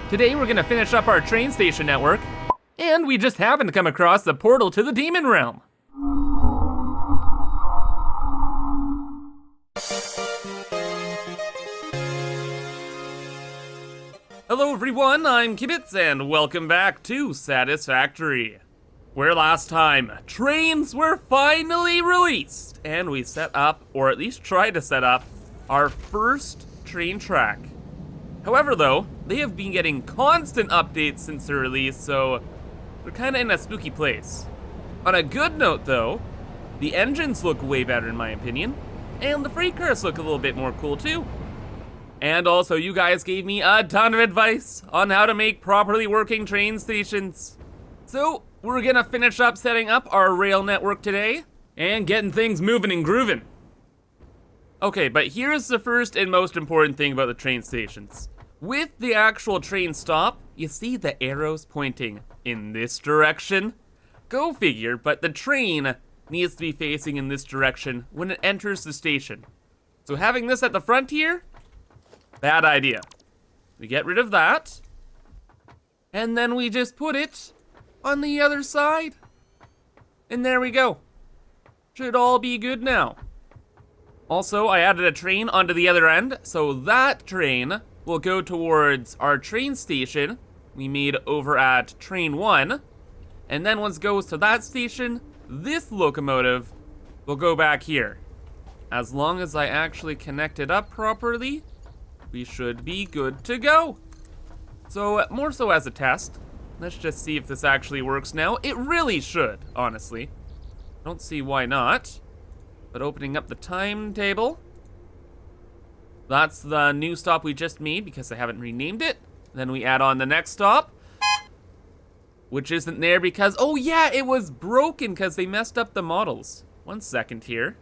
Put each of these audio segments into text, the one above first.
Today we're gonna finish up our train station network, and we just happened to come across the portal to the demon realm. Hello everyone, I'm ImKibitz, and welcome back to Satisfactory, where last time trains were finally released, and we set up, or at least tried to set up, our first train track. However though, they have been getting constant updates since their release, so we're kinda in a spooky place. On a good note though, the engines look way better in my opinion, and the freight cars look a little bit more cool too. And also, you guys gave me a ton of advice on how to make properly working train stations. So, we're gonna finish up setting up our rail network today and getting things moving and grooving. Okay, but here's the first and most important thing about the train stations. With the actual train stop, you see the arrows pointing in this direction? Go figure, but the train needs to be facing in this direction when it enters the station. So having this at the front here, bad idea. We get rid of that, and then we just put it on the other side. And there we go. Should all be good now. Also, I added a train onto the other end, so that train will go towards our train station we made over at train 1. And then once it goes to that station, this locomotive will go back here. As long as I actually connect it up properly, we should be good to go. So, more so as a test, let's just see if this actually works now. It really should, honestly. Don't see why not. But opening up the timetable, that's the new stop we just made because I haven't renamed it. Then we add on the next stop, which isn't there because, oh yeah, it was broken because they messed up the models. 1 second here.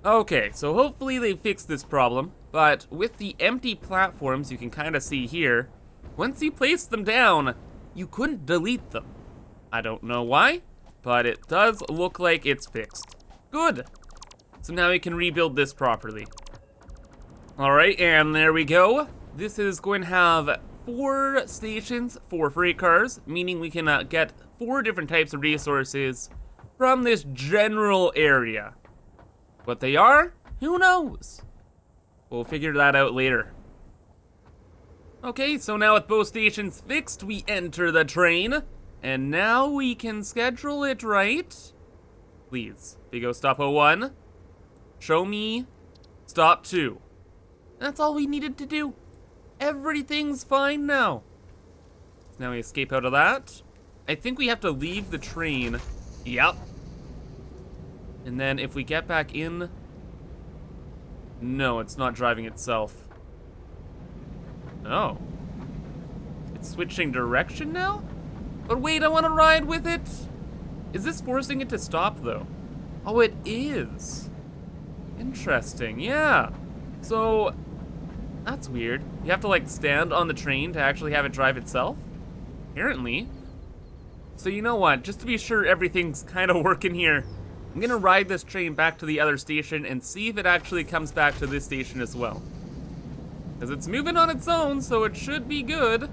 Okay, so hopefully they fixed this problem, but with the empty platforms you can kind of see here, once you place them down, you couldn't delete them. I don't know why, but it does look like it's fixed. Good. So now we can rebuild this properly. All right, and there we go. This is going to have 4 stations for freight cars, meaning we can get 4 different types of resources from this general area. What they are, who knows? We'll figure that out later. Okay, so now with both stations fixed, we enter the train, and now we can schedule it right. Please, we go stop 01, show me stop 2. That's all we needed to do. Everything's fine now. So now we escape out of that. I think we have to leave the train. Yep. And then if we get back in, no, it's not driving itself. Oh. It's switching direction now? But wait, I want to ride with it. Is this forcing it to stop though? Oh, it is. Interesting, yeah. So, that's weird. You have to like stand on the train to actually have it drive itself? Apparently. So you know what, just to be sure everything's kind of working here, I'm gonna ride this train back to the other station and see if it actually comes back to this station as well. Because it's moving on its own, so it should be good.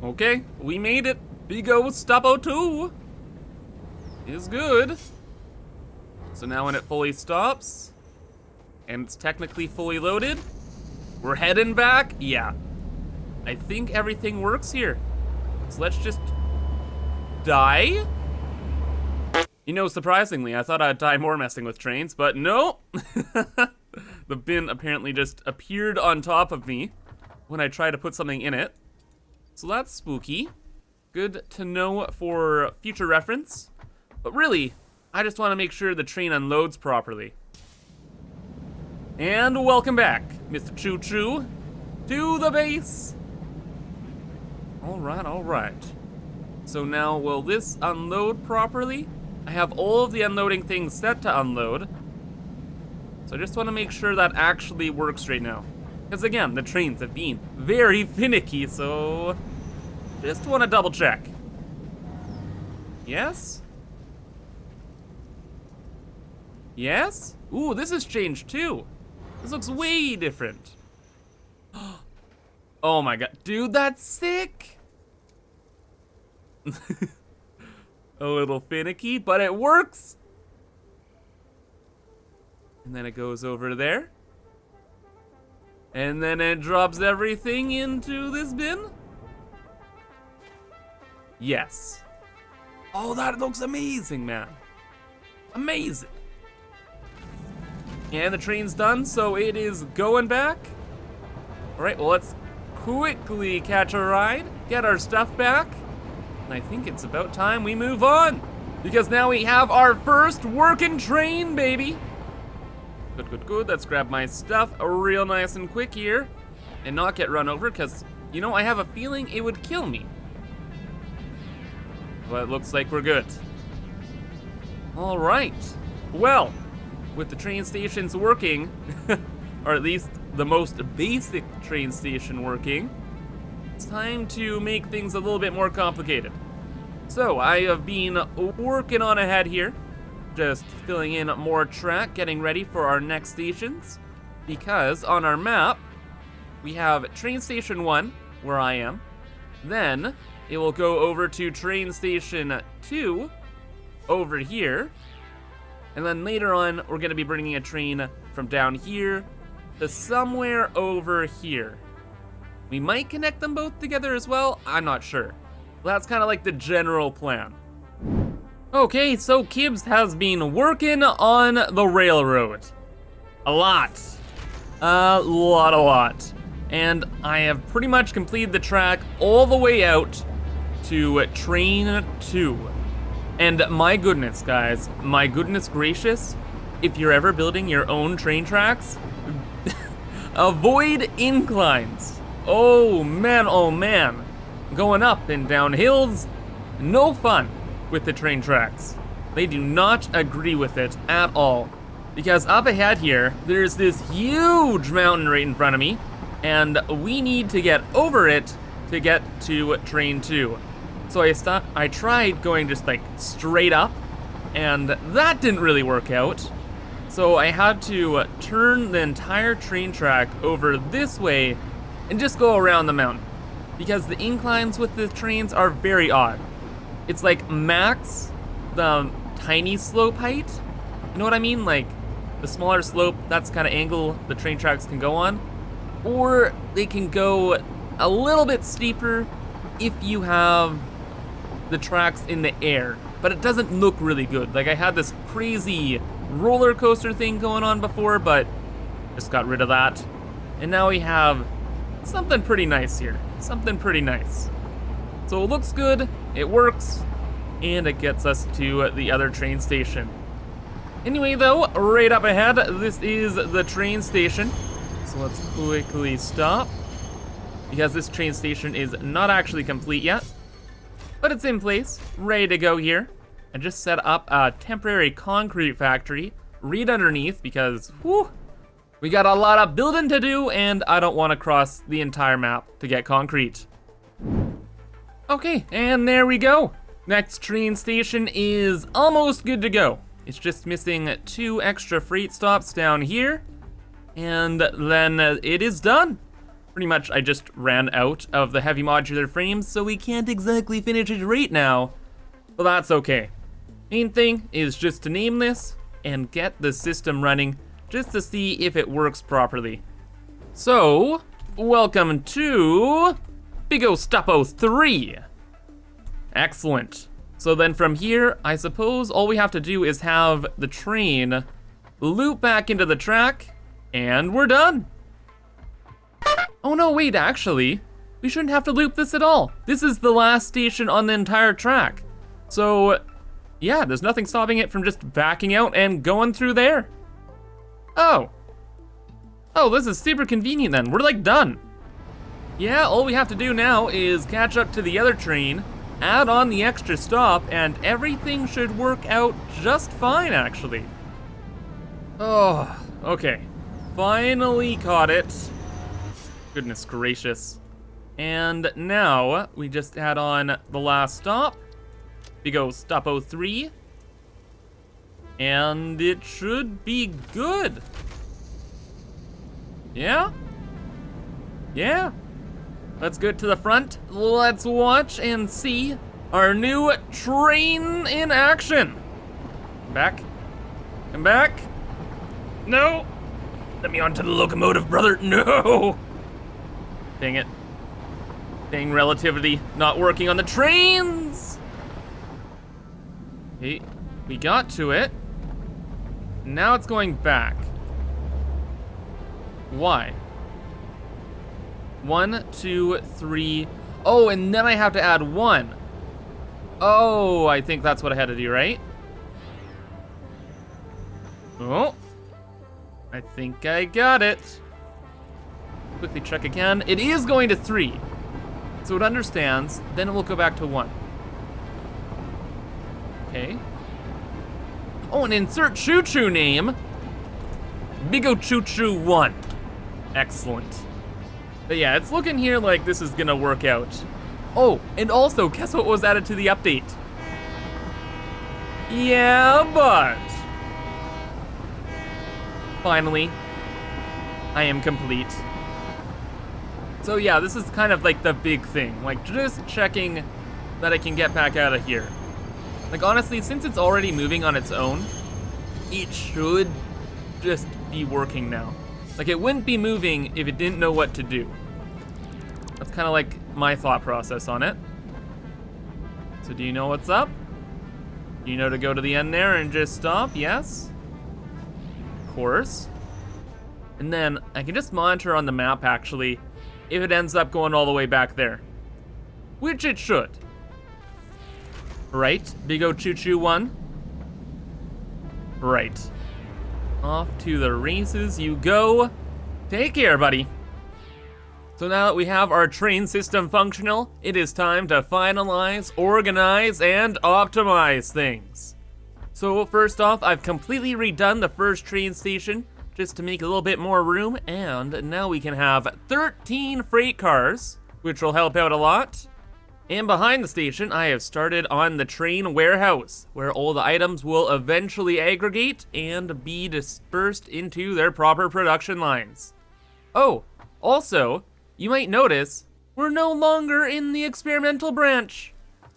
Okay, we made it. Big O stop 02 is good. So now when it fully stops, and it's technically fully loaded, we're heading back. Yeah, I think everything works here. So let's just die. You know, surprisingly, I thought I'd die more messing with trains, but no. The bin apparently just appeared on top of me when I tried to put something in it. So that's spooky. Good to know for future reference. But really, I just want to make sure the train unloads properly. And welcome back, Mr. Choo Choo, to the base. All right. So now, will this unload properly? I have all of the unloading things set to unload. So I just want to make sure that actually works right now. Because again, the trains have been very finicky, so just want to double check. Yes? Yes? Ooh, this has changed too. This looks way different. Oh my god. Dude, that's sick. A little finicky, but it works. And then it goes over there. And then it drops everything into this bin. Yes. Oh, that looks amazing, man. Amazing. And the train's done, so it is going back. All right, well, let's quickly catch a ride, get our stuff back. And I think it's about time we move on, because now we have our first working train, baby. Good, good, good. Let's grab my stuff real nice and quick here and not get run over, because, you know, I have a feeling it would kill me. But it looks like we're good. All right. Well, with the train stations working, or at least the most basic train station working, it's time to make things a little bit more complicated. So I have been working on ahead here, just filling in more track, getting ready for our next stations, because on our map, we have train station 1, where I am, then it will go over to train station 2, over here, and then later on, we're gonna be bringing a train from down here to somewhere over here. We might connect them both together as well, I'm not sure. That's kind of like the general plan. Okay, so Kibs has been working on the railroad. A lot. A lot. And I have pretty much completed the track all the way out to train 2. And my goodness, guys, my goodness gracious, if you're ever building your own train tracks, avoid inclines. Oh man. Going up and down hills, no fun with the train tracks. They do not agree with it at all. Because up ahead here, there's this huge mountain right in front of me, and we need to get over it to get to train 2. So I tried going just like straight up, and that didn't really work out. So I had to turn the entire train track over this way and just go around the mountain, because the inclines with the trains are very odd. It's like max the tiny slope height. You know what I mean? Like the smaller slope, that's the kind of angle the train tracks can go on. Or they can go a little bit steeper if you have the tracks in the air, but it doesn't look really good. Like I had this crazy roller coaster thing going on before, but just got rid of that. And now we have something pretty nice here. Something pretty nice. So it looks good, it works, and it gets us to the other train station. Anyway though, right up ahead, this is the train station. So let's quickly stop, because this train station is not actually complete yet, but it's in place, ready to go here. I just set up a temporary concrete factory right underneath, because whew, we got a lot of building to do, and I don't want to cross the entire map to get concrete. Okay, and there we go. Next train station is almost good to go. It's just missing 2 extra freight stops down here, and then it is done. Pretty much I just ran out of the heavy modular frames, so we can't exactly finish it right now, but that's okay. Main thing is just to name this and get the system running, just to see if it works properly. So, welcome to Big O Stoppo 3. Excellent. So then from here, I suppose all we have to do is have the train loop back into the track, and we're done. Oh no, wait, actually, we shouldn't have to loop this at all. This is the last station on the entire track. So, yeah, there's nothing stopping it from just backing out and going through there. Oh, this is super convenient then. We're like done. Yeah, all we have to do now is catch up to the other train, add on the extra stop, and everything should work out just fine, actually. Oh, okay. Finally caught it. Goodness gracious. And now we just add on the last stop. We go Stoppo 3. And it should be good. Yeah? Yeah. Let's go to the front. Let's watch and see our new train in action. Come back. Come back. No. Let me onto the locomotive, brother. No. Dang it. Dang relativity not working on the trains. Okay, we got to it. Now it's going back. Why? 1, 2, 3. Oh, and then I have to add 1. Oh, I think that's what I had to do, right? Oh, I think I got it. Quickly check again. It is going to 3. So it understands, then it will go back to 1. Okay. Oh, and insert choo-choo name. Bigo Choo-Choo 1. Excellent. But yeah, it's looking here like this is gonna work out. Oh, and also, guess what was added to the update? Yeah, but... Finally, I am complete. So yeah, this is kind of like the big thing. Like, just checking that I can get back out of here. Like, honestly, since it's already moving on its own, it should just be working now. Like, it wouldn't be moving if it didn't know what to do. That's kind of like my thought process on it. So do you know what's up? Do you know to go to the end there and just stop? Yes? Of course. And then I can just monitor on the map, actually, if it ends up going all the way back there. Which it should. Right, Big O Choo-Choo 1. Right. Off to the races you go. Take care, buddy. So now that we have our train system functional, it is time to finalize, organize, and optimize things. So first off, I've completely redone the first train station just to make a little bit more room, and now we can have 13 freight cars, which will help out a lot. And behind the station, I have started on the train warehouse, where all the items will eventually aggregate and be dispersed into their proper production lines. Oh, also, you might notice, we're no longer in the experimental branch.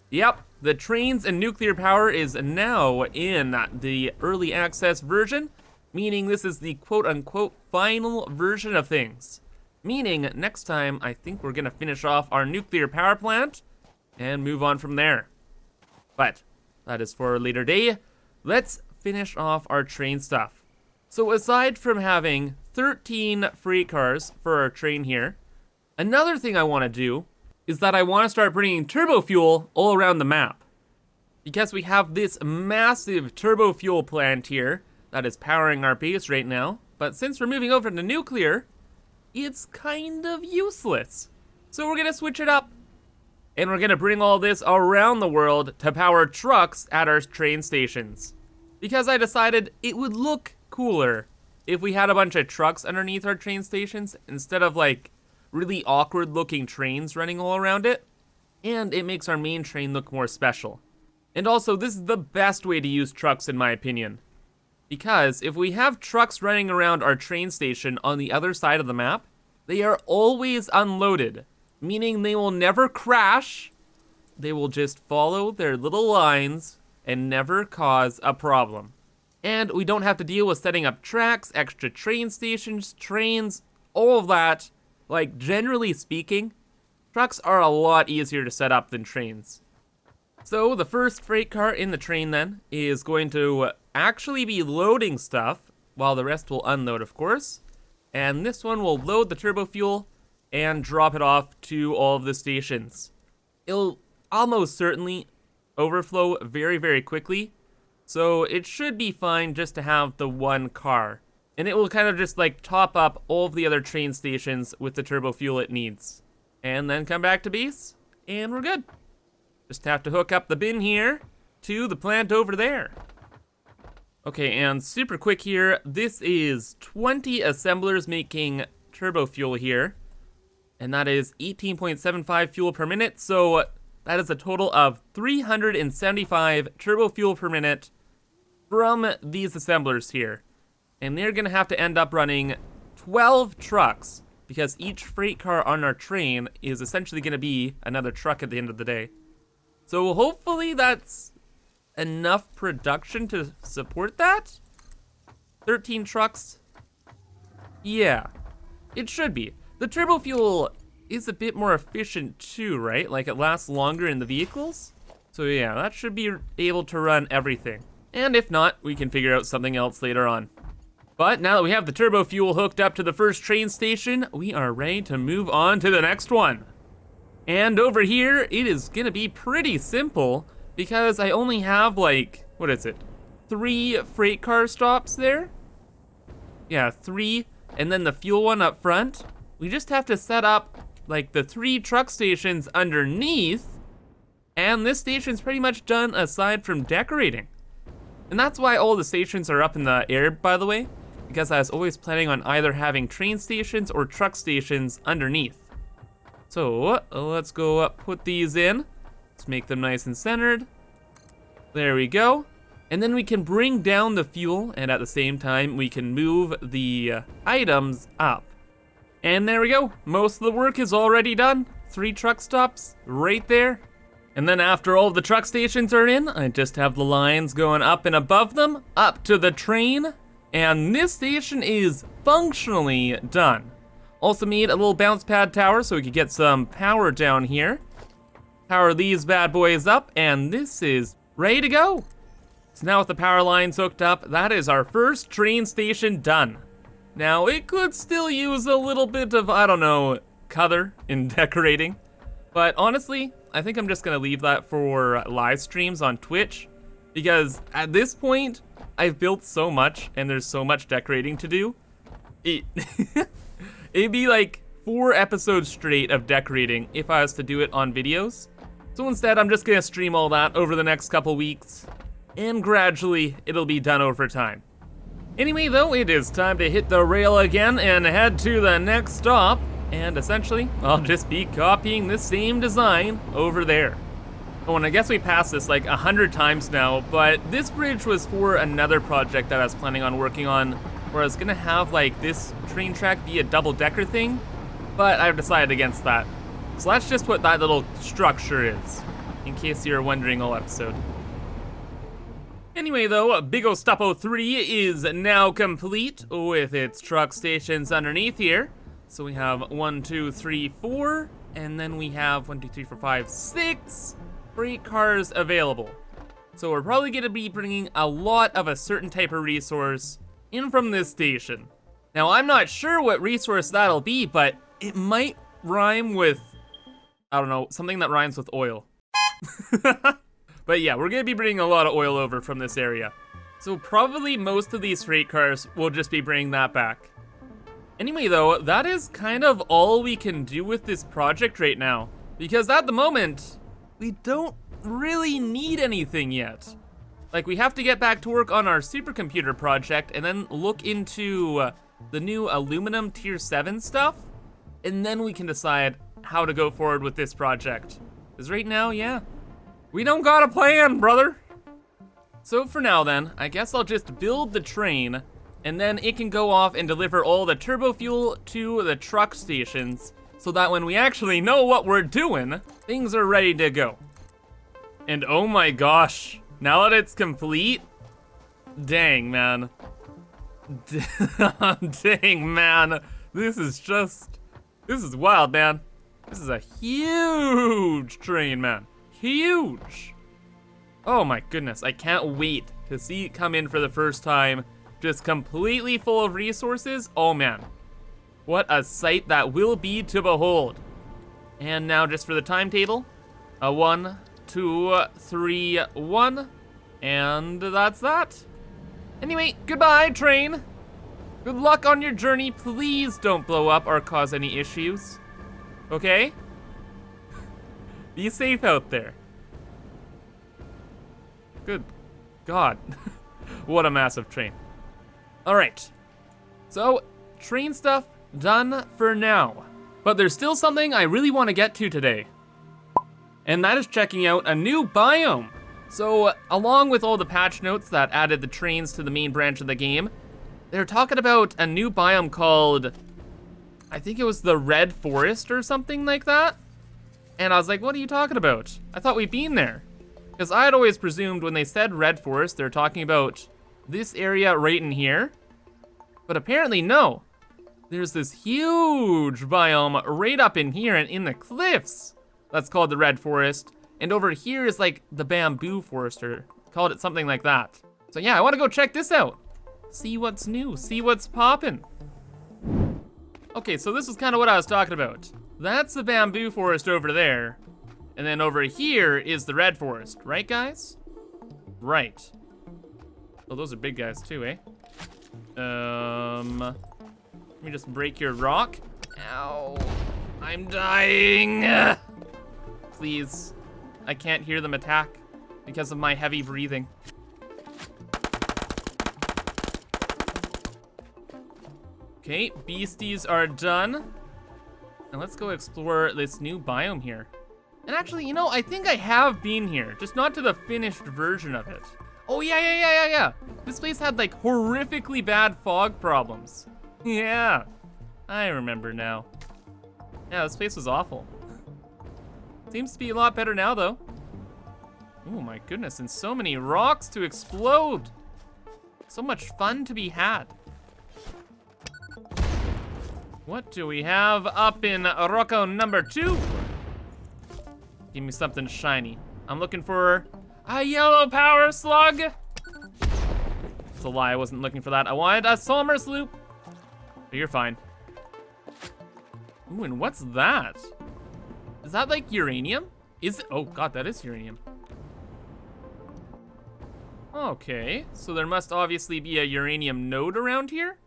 Yep, the trains and nuclear power is now in the early access version, meaning this is the quote-unquote final version of things. Meaning, next time, I think we're gonna finish off our nuclear power plant and move on from there. But that is for a later day. Let's finish off our train stuff. So aside from having 13 freight cars for our train here, another thing I want to do is that I want to start bringing turbo fuel all around the map. Because we have this massive turbo fuel plant here that is powering our base right now, but since we're moving over to nuclear, it's kind of useless. So we're gonna switch it up. And we're gonna bring all this around the world to power trucks at our train stations. Because I decided it would look cooler if we had a bunch of trucks underneath our train stations instead of like really awkward looking trains running all around it. And it makes our main train look more special. And also, this is the best way to use trucks in my opinion. Because if we have trucks running around our train station on the other side of the map, they are always unloaded. Meaning they will never crash, they will just follow their little lines and never cause a problem. And we don't have to deal with setting up tracks, extra train stations, trains, all of that. Like, generally speaking, trucks are a lot easier to set up than trains. So the first freight car in the train then is going to actually be loading stuff, while the rest will unload, of course. And this one will load the turbo fuel and drop it off to all of the stations. It'll almost certainly overflow very, very quickly, so it should be fine just to have the one car. And it will kind of just like top up all of the other train stations with the turbo fuel it needs. And then come back to base, and we're good. Just have to hook up the bin here to the plant over there. Okay, and super quick here, this is 20 assemblers making turbo fuel here. And that is 18.75 fuel per minute, so that is a total of 375 turbo fuel per minute from these assemblers here. And they're gonna have to end up running 12 trucks, because each freight car on our train is essentially going to be another truck at the end of the day. So hopefully that's enough production to support that. 13 trucks. Yeah, it should be. The turbo fuel is a bit more efficient too, right? Like it lasts longer in the vehicles. So yeah, that should be able to run everything. And if not, we can figure out something else later on. But now that we have the turbo fuel hooked up to the first train station, we are ready to move on to the next one. And over here, it is gonna be pretty simple because I only have like, what is it? 3 freight car stops there? Yeah, 3, and then the fuel one up front. We just have to set up like the 3 truck stations underneath, and this station's pretty much done aside from decorating. And that's why all the stations are up in the air, by the way, because I was always planning on either having train stations or truck stations underneath. So let's go up, put these in. Let's make them nice and centered. There we go. And then we can bring down the fuel, and at the same time, we can move the items up. And there we go. Most of the work is already done. 3 truck stops right there. And then after all the truck stations are in, I just have the lines going up and above them, up to the train. And this station is functionally done. Also made a little bounce pad tower so we could get some power down here. Power these bad boys up, and this is ready to go. So now with the power lines hooked up, that is our first train station done. Now it could still use a little bit of, I don't know, color in decorating. But honestly, I think I'm just gonna leave that for live streams on Twitch. Because at this point, I've built so much and there's so much decorating to do. It'd be like 4 episodes straight of decorating if I was to do it on videos. So instead, I'm just gonna stream all that over the next couple weeks. And gradually, it'll be done over time. Anyway though, it is time to hit the rail again and head to the next stop. And essentially, I'll just be copying the same design over there. Oh, and I guess we passed this like 100 times now, but this bridge was for another project that I was planning on working on, where I was gonna have like this train track be a double-decker thing, but I've decided against that. So that's just what that little structure is, in case you're wondering all episode. Anyway though, Big O Stoppo 3 is now complete with its truck stations underneath here. So we have 1, 2, 3, 4, and then we have 1, 2, 3, 4, 5, 6 freight cars available. So we're probably gonna be bringing a lot of a certain type of resource in from this station. Now I'm not sure what resource that'll be, but it might rhyme with, I don't know, something that rhymes with oil. But yeah, we're gonna be bringing a lot of oil over from this area. So probably most of these freight cars will just be bringing that back. Anyway though, that is kind of all we can do with this project right now. Because at the moment, we don't really need anything yet. Like, we have to get back to work on our supercomputer project and then look into the new aluminum tier 7 stuff. And then we can decide how to go forward with this project. Because right now, yeah, we don't got a plan, brother. So for now then, I guess I'll just build the train, and then it can go off and deliver all the turbo fuel to the truck stations, so that when we actually know what we're doing, things are ready to go. And oh my gosh, now that it's complete, dang man. Dang man, this is wild, man. This is a huge train, man. Huge. Oh my goodness, I can't wait to see it come in for the first time, just completely full of resources. Oh man, what a sight that will be to behold. And now just for the timetable, 1, 2, 3, 1, and that's that. Anyway, goodbye, train. Good luck on your journey. Please don't blow up or cause any issues. Okay? Be safe out there. Good God. What a massive train. Alright. So, train stuff done for now. But there's still something I really want to get to today. And that is checking out a new biome. So, along with all the patch notes that added the trains to the main branch of the game, they're talking about a new biome called I think it was the red forest or something like that. And I was like, what are you talking about? I thought we'd been there. Because I had always presumed when they said red forest, they're talking about this area right in here. But apparently no. There's this huge biome right up in here and in the cliffs. That's called the red forest. And over here is like the bamboo forest, or called it something like that. So yeah, I wanna go check this out. See what's new, see what's poppin'. Okay, so this is kind of what I was talking about. That's the bamboo forest over there. And then over here is the red forest, right guys? Right. Oh, those are big guys too, eh? Let me just break your rock. Ow, I'm dying. Please, I can't hear them attack because of my heavy breathing. Okay, beasties are done. Now let's go explore this new biome here. And actually, you know, I think I have been here, just not to the finished version of it. Oh yeah. This place had like horrifically bad fog problems. Yeah, I remember now. Yeah, this place was awful. Seems to be a lot better now though. Oh my goodness, and so many rocks to explode. So much fun to be had. What do we have up in Rocco number 2? Give me something shiny. I'm looking for a yellow power slug. It's a lie, I wasn't looking for that. I wanted a Somers loop. But you're fine. Ooh, and what's that? Is that like uranium? Is it? Oh God, that is uranium. Okay, so there must obviously be a uranium node around here?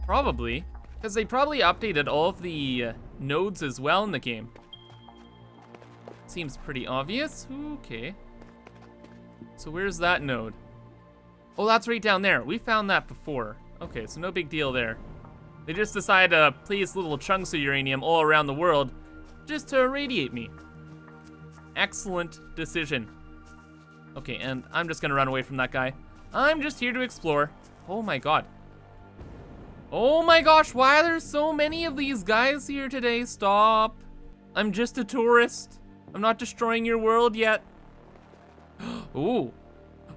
Probably, because they probably updated all of the nodes as well in the game. Seems pretty obvious. Okay. So where's that node? Oh, that's right down there. We found that before. Okay, so no big deal there. They just decided to place little chunks of uranium all around the world just to irradiate me. Excellent decision. Okay, and I'm just gonna run away from that guy. I'm just here to explore. Oh my God. Oh my gosh, why are there so many of these guys here today? Stop. I'm just a tourist. I'm not destroying your world yet. Ooh.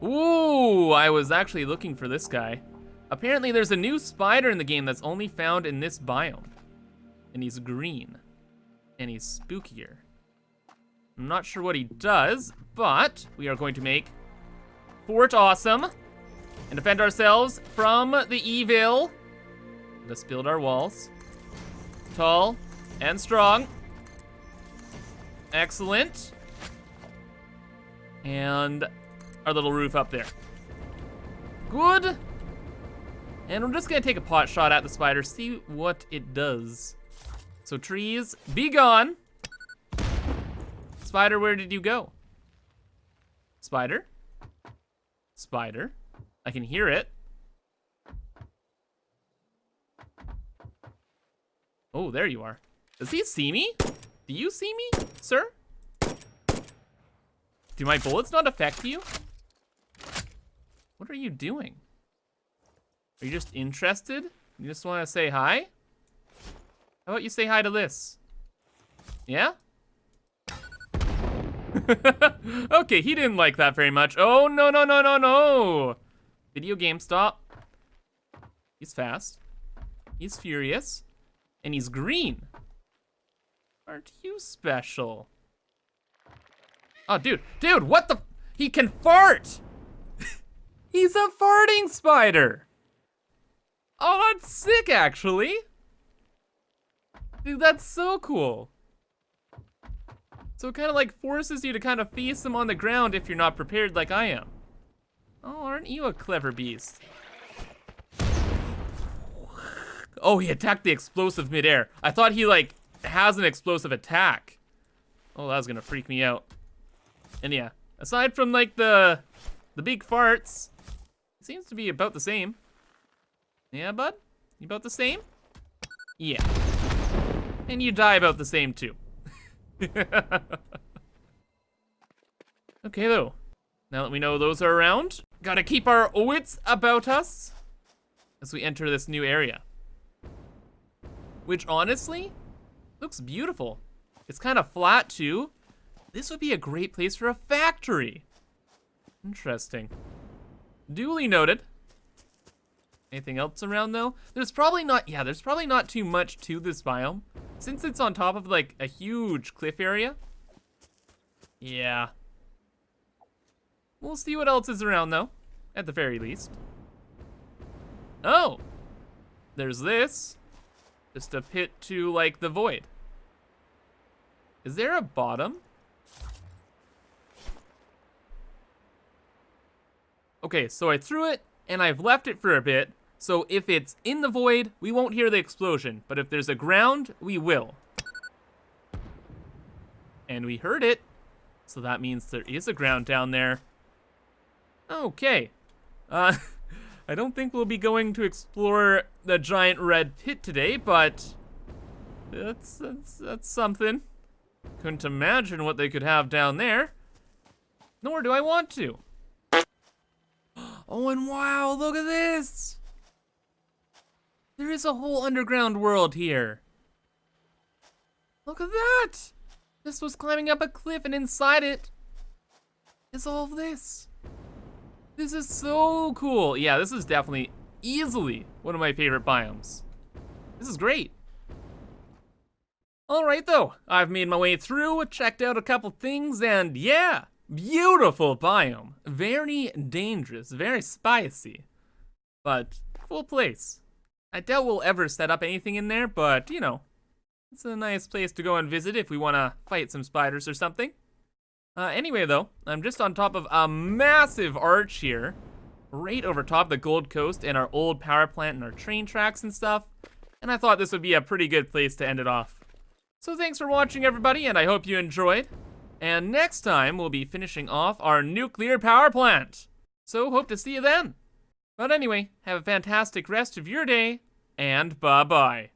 Ooh, I was actually looking for this guy. Apparently there's a new spider in the game that's only found in this biome. And he's green. And he's spookier. I'm not sure what he does, but we are going to make Fort Awesome and defend ourselves from the evil. Let's build our walls. Tall and strong. Excellent. And our little roof up there. Good. And we're just gonna take a pot shot at the spider, see what it does. So trees, be gone. Spider, where did you go? Spider? Spider? I can hear it. Oh, there you are. Does he see me? Do you see me, sir? Do my bullets not affect you? What are you doing? Are you just interested? You just want to say hi? How about you say hi to this? Yeah? Okay, he didn't like that very much. Oh, no. Video game, stop. He's fast. He's furious. And he's green. Aren't you special? Oh, dude, what the? He can fart. He's a farting spider. Oh, that's sick, actually. Dude, that's so cool. So it kind of like forces you to kind of feast them on the ground if you're not prepared like I am. Oh, aren't you a clever beast? Oh, he attacked the explosive midair. I thought he like has an explosive attack. Oh, that was gonna freak me out. And yeah, aside from like the big farts, it seems to be about the same. Yeah, bud? You about the same? Yeah. And you die about the same too. Okay though, now that we know those are around, gotta keep our wits about us as we enter this new area. which honestly looks beautiful. It's kind of flat too. This would be a great place for a factory. Interesting. Duly noted. Anything else around though? There's probably not too much to this biome. Since it's on top of like a huge cliff area. Yeah. We'll see what else is around though, at the very least. Oh, there's this. Just a pit to like the void. Is there a bottom? Okay, so I threw it and I've left it for a bit. So if it's in the void, we won't hear the explosion. But if there's a ground, we will. And we heard it. So that means there is a ground down there. Okay. I don't think we'll be going to explore the giant red pit today, but that's something. Couldn't imagine what they could have down there. Nor do I want to. Oh, and wow, look at this. There is a whole underground world here. Look at that. This was climbing up a cliff, and inside it is all of this. This is so cool. Yeah, this is definitely easily one of my favorite biomes. This is great. All right though, I've made my way through, checked out a couple things, and yeah, beautiful biome. Very dangerous, very spicy, but cool place. I doubt we'll ever set up anything in there, but you know, it's a nice place to go and visit if we wanna fight some spiders or something. Anyway though, I'm just on top of a massive arch here, right over top of the Gold Coast and our old power plant and our train tracks and stuff, and I thought this would be a pretty good place to end it off. So thanks for watching everybody, and I hope you enjoyed. And next time we'll be finishing off our nuclear power plant. So hope to see you then. But anyway, have a fantastic rest of your day, and bye-bye.